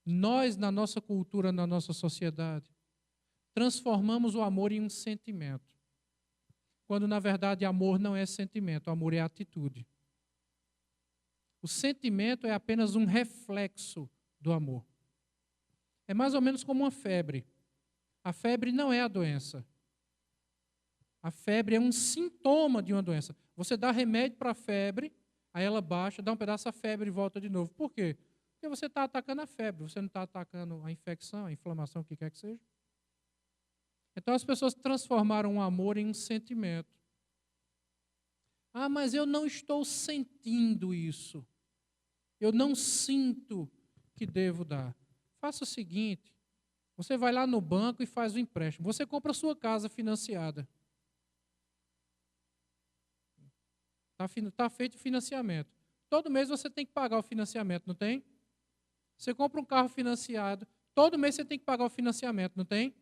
nós, na nossa cultura, na nossa sociedade, transformamos o amor em um sentimento. Quando, na verdade, amor não é sentimento, amor é atitude. O sentimento é apenas um reflexo do amor. É mais ou menos como uma febre. A febre não é a doença. A febre é um sintoma de uma doença. Você dá remédio para a febre, aí ela baixa, dá um pedaço da febre e volta de novo. Por quê? Porque você está atacando a febre, você não está atacando a infecção, a inflamação, o que quer que seja. Então as pessoas transformaram o amor em um sentimento. Mas eu não estou sentindo isso. Eu não sinto que devo dar. Faça o seguinte, você vai lá no banco e faz o empréstimo. Você compra a sua casa financiada. Está feito o financiamento. Todo mês você tem que pagar o financiamento, não tem? Você compra um carro financiado, todo mês você tem que pagar o financiamento, não tem?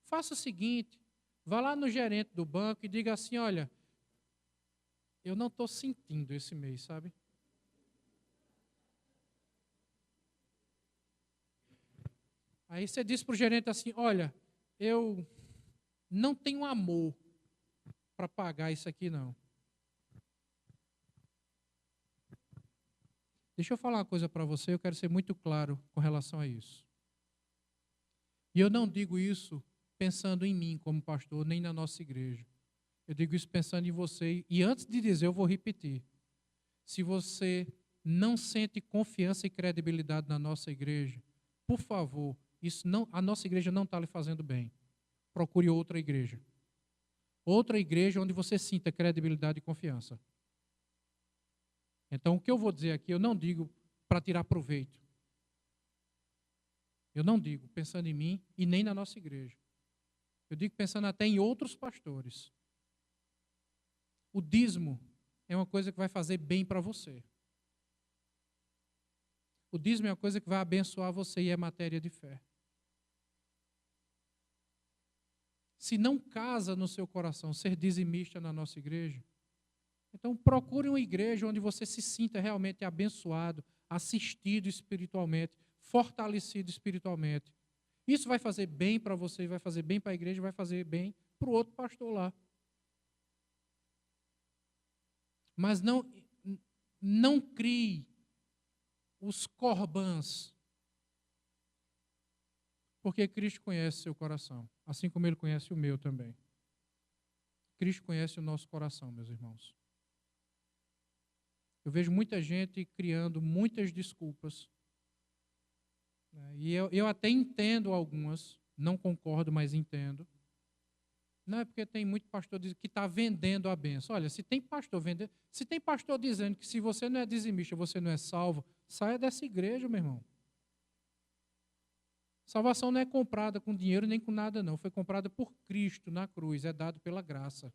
Faça o seguinte, vá lá no gerente do banco e diga assim, olha, eu não estou sentindo esse mês, sabe? Aí você diz para o gerente assim, olha, eu não tenho amor para pagar isso aqui, não. Deixa eu falar uma coisa para você, eu quero ser muito claro com relação a isso. E eu não digo isso pensando em mim como pastor, nem na nossa igreja. Eu digo isso pensando em você. E antes de dizer, eu vou repetir. Se você não sente confiança e credibilidade na nossa igreja, por favor, a nossa igreja não está lhe fazendo bem. Procure outra igreja. Outra igreja onde você sinta credibilidade e confiança. Então, o que eu vou dizer aqui, eu não digo para tirar proveito. Eu não digo pensando em mim e nem na nossa igreja. Eu digo pensando até em outros pastores. O dízimo é uma coisa que vai fazer bem para você. O dízimo é uma coisa que vai abençoar você e é matéria de fé. Se não casa no seu coração ser dizimista na nossa igreja, então procure uma igreja onde você se sinta realmente abençoado, assistido espiritualmente, fortalecido espiritualmente. Isso vai fazer bem para você, vai fazer bem para a igreja, vai fazer bem para o outro pastor lá. Mas não crie os corbãs, porque Cristo conhece seu coração, assim como Ele conhece o meu também. Cristo conhece o nosso coração, meus irmãos. Eu vejo muita gente criando muitas desculpas. E eu até entendo algumas, não concordo, mas entendo. Não é porque tem muito pastor que está vendendo a bênção. Olha, se tem pastor dizendo que se você não é dizimista, você não é salvo, saia dessa igreja, meu irmão. Salvação não é comprada com dinheiro nem com nada, não. Foi comprada por Cristo na cruz, é dado pela graça.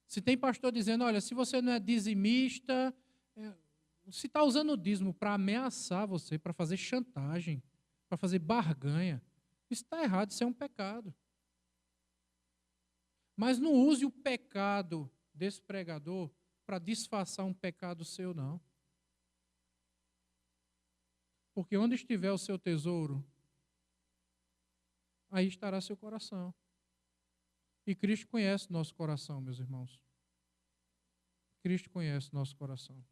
Se tem pastor dizendo, olha, se você não é dizimista, se está usando o dízimo para ameaçar você, para fazer chantagem, para fazer barganha, isso está errado, isso é um pecado. Mas não use o pecado desse pregador para disfarçar um pecado seu, não. Porque onde estiver o seu tesouro, aí estará seu coração. E Cristo conhece nosso coração, meus irmãos. Cristo conhece nosso coração.